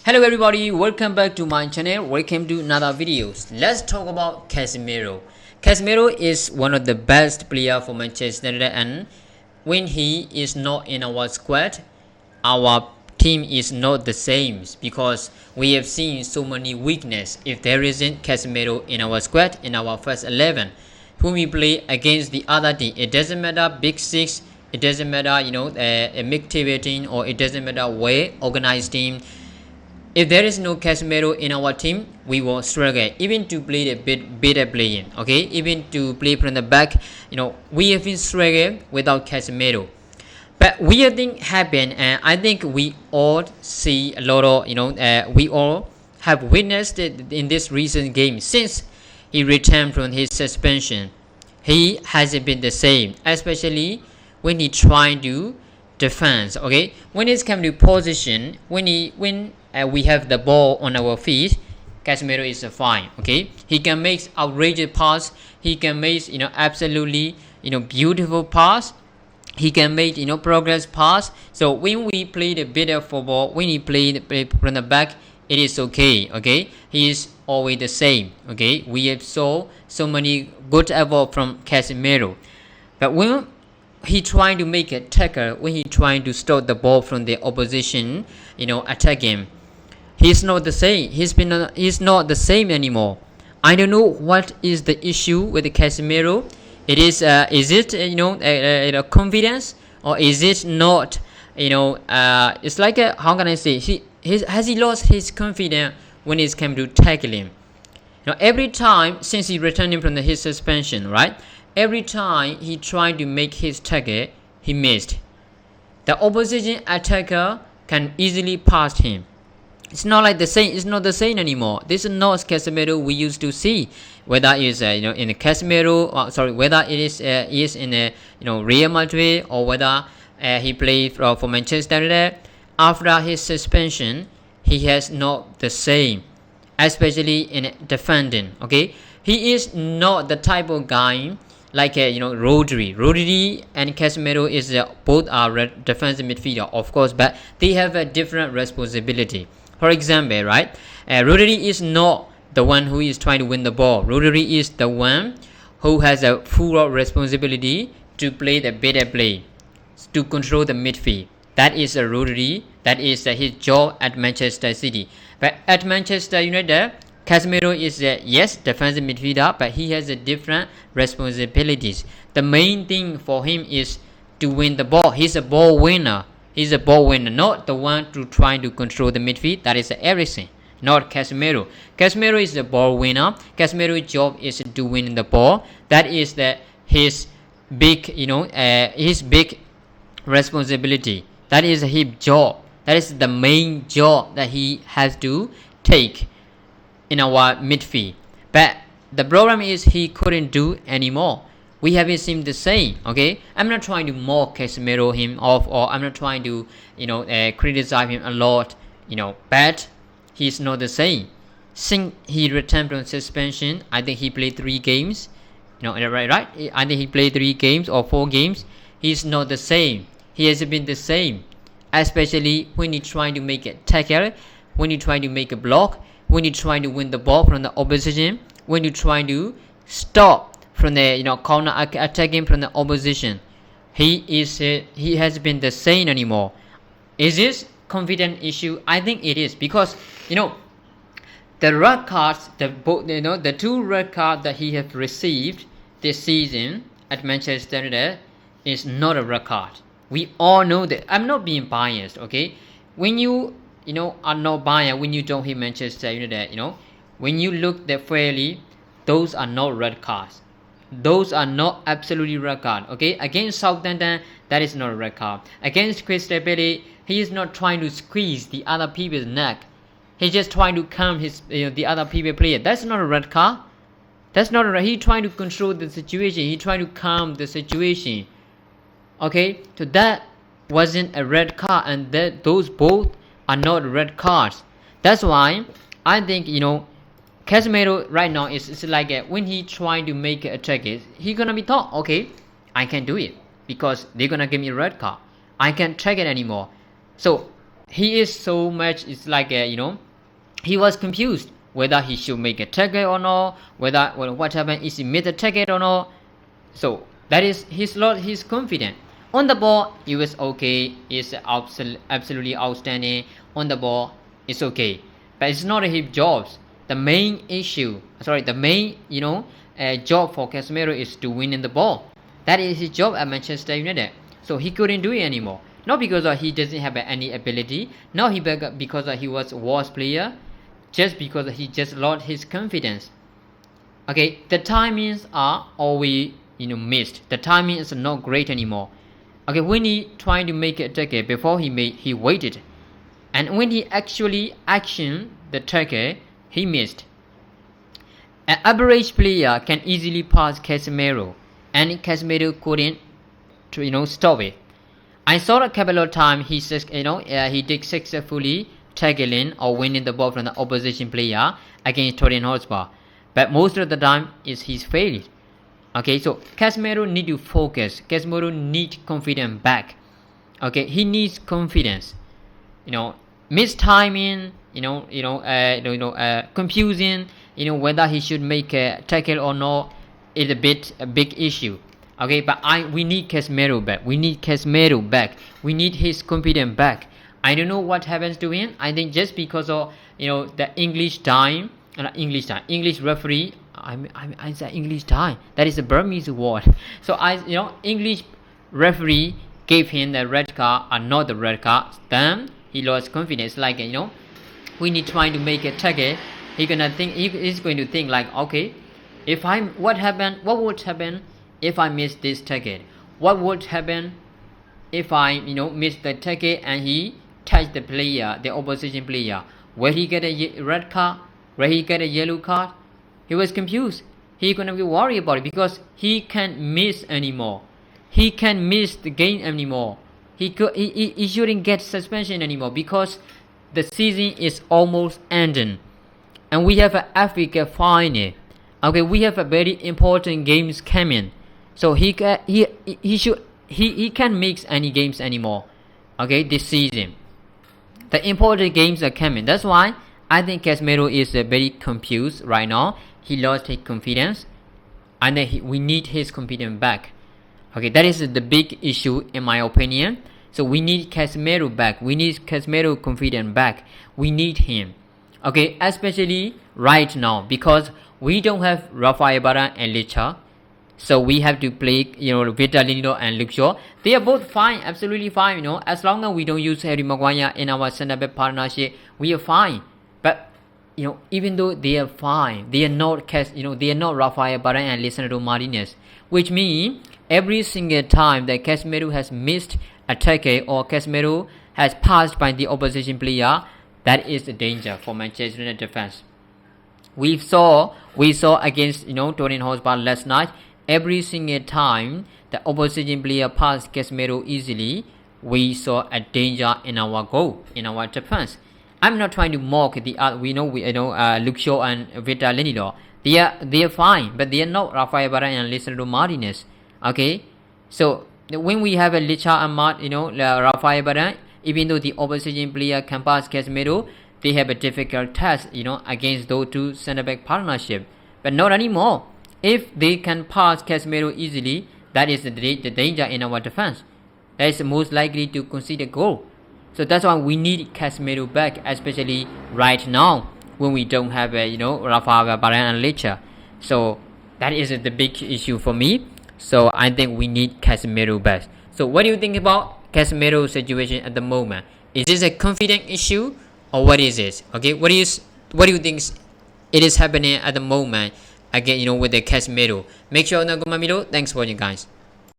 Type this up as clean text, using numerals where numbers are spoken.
Hello everybody, welcome back to my channel. Welcome to another videos. Let's talk about Casemiro. Casemiro is one of the best player for Manchester United, and when he is not in our squad, our team is not the same because we have seen so many weakness. If there isn't Casemiro in our squad, in our first 11, when we play against the other team, it doesn't matter big six, it doesn't matter a mid-table team, or it doesn't matter where organized team. If there is no Casemiro in our team, we will struggle even to play a bit better playing. Okay, even to play from the back, we have been struggling without Casemiro. But weird thing happened, and I think we all see a lot of we all have witnessed it in this recent game. Since he returned from his suspension, he hasn't been the same, especially when he trying to defense. Okay, when it's come to position, when we have the ball on our feet, Casemiro is fine. Okay, he can make outrageous pass, he can make absolutely beautiful pass, he can make progress pass. So when we play the better football, when he play from the back, it is okay. Okay, he is always the same. Okay, we have saw so many good effort from Casemiro, but when he trying to make a tackle, when he trying to stop the ball from the opposition attack him, he's not the same. He's not the same anymore. I don't know what is the issue with the Casemiro. It is it confidence, or is it not? It's like how can I say? Has he lost his confidence when it's come to tackling? Every time since he returned from his suspension, right? Every time he tried to make his target, he missed. The opposition attacker can easily pass him. It's not like the same. It's not the same anymore. This is not Casemiro we used to see. Whether it's in a Casemiro, whether it is in a Real Madrid, or whether he played for Manchester United. After his suspension, he has not the same, especially in defending. Okay, he is not the type of guy like Rodri. Rodri and Casemiro is both are defensive midfielder, of course, but they have a different responsibility. For example, right, Rodri is not the one who is trying to win the ball. Rodri is the one who has a full responsibility to play the better play, to control the midfield. That is a Rodri. That is his job at Manchester City. But at Manchester United, Casemiro is yes, defensive midfielder, but he has a different responsibilities. The main thing for him is to win the ball. He's a ball winner. He's a ball winner, not the one to try to control the midfield. That is everything. Not Casemiro. Casemiro is the ball winner. Casemiro's job is to win the ball. That is his big his big responsibility. That is his job. That is the main job that he has to take in our midfield. But the problem is he couldn't do anymore. We haven't seen the same. Okay, I'm not trying to mock Casemiro him off, or I'm not trying to criticize him a lot. But he's not the same. Since he returned from suspension, I think he played 3 games. Right? I think he played 3 games or 4 games. He's not the same. He hasn't been the same, especially when he trying to make a tackle, when he trying to make a block, when you try to win the ball from the opposition, when you try to stop from the counter attacking from the opposition, he has been the same anymore. Is this confidence issue? I think it is, because the red cards, the 2 red cards that he have received this season at Manchester United is not a red card. We all know that. I'm not being biased. Okay, when you are not biased, when you don't hit Manchester United, when you look that fairly, those are not red cards. Those are not absolutely red card. Okay, against Southampton, that is not a red card. Against Crystal Palace, he is not trying to squeeze the other people's neck. He's just trying to calm the other people player. That's not a red card. That's not a red. He trying to control the situation. He trying to calm the situation. Okay, so that wasn't a red card, and those both are not red cards. That's why I think Casemiro right now is like when he trying to make a attack, he gonna be thought, okay, I can do it because they're gonna give me a red card. I can't track it anymore. So he is so much. It's like he was confused whether he should make a target or not, whether what happened is he made a target or not. So that is his lot. He's confident on the ball. He was okay. Is absolutely outstanding on the ball. It's okay, but it's not his job. The main issue, the main job for Casemiro is to win in the ball. That is his job at Manchester United. So he couldn't do it anymore. Not because he doesn't have any ability. Not because he was a worst player. Just because he just lost his confidence. Okay, the timings are always missed. The timing is not great anymore. Okay, when he trying to make a target, before he waited, and when he actually actioned the target, he missed. An average player can easily pass Casemiro, and Casemiro couldn't stop it. I saw a couple of times he did successfully tackling or winning the ball from the opposition player against Tottenham Hotspur, but most of the time is he's failed. Okay, so Casemiro need to focus. Casemiro need confidence back. Okay, he needs confidence. Mistiming. Confusing. Whether he should make a tackle or not is a big issue. Okay, but we need Casemiro back. We need Casemiro back. We need his confidence back. I don't know what happens to him. I think just because of the English referee. I said English time. That is a Burmese word. So English referee gave him the red card or not the red card. Then he lost confidence. Like when he trying to make a target, he's going to think like, okay, what would happen if I miss this target? What would happen if I miss the target and he touch the opposition player? Will he get a red card? Will he get a yellow card? He was confused. He gonna be worried about it because he can't miss anymore. He can't miss the game anymore. He shouldn't get suspension anymore because the season is almost ending, and we have an Africa final. Okay, we have a very important games coming, so he can't mix any games anymore. Okay, this season, the important games are coming. That's why I think Casemiro is very confused right now. He lost his confidence, and we need his confidence back. Okay, that is the big issue in my opinion. So we need Casemiro back. We need Casemiro confidence back. We need him. Okay, especially right now because we don't have Rafael Varane and Licha. So we have to play, Vitalino and Luke Shaw. They are both fine, absolutely fine. As long as we don't use Harry Maguire in our centre-back partnership, we are fine. But even though they are fine, they are not Rafael Varane and Lisandro Martinez, which means every single time that Casemiro has missed a tackle or Casemiro has passed by the opposition player, that is a danger for Manchester United defense. We saw against Tottenham Hotspur last night. Every single time the opposition player passed Casemiro easily, we saw a danger in our goal, in our defense. I'm not trying to mock the other. Luke Shaw and Vitalino. They are fine, but they are not Rafael Varane and Lisandro Martinez. Okay, so when we have a Licha and Rafael Varane, even though the opposition player can pass Casemiro, they have a difficult task, against those two centre-back partnership. But not anymore. If they can pass Casemiro easily, that is the danger in our defense. That is most likely to concede a goal. So that's why we need Casemiro back, especially right now when we don't have Rafael Varane and Licha. So that is the big issue for me. So I think we need Casemiro back. So what do you think about Casemiro's situation at the moment? Is this a confident issue or what is it? Okay, what do you think it is happening at the moment? Again, with the Casemiro. Make sure to comment below. Thanks for watching, guys.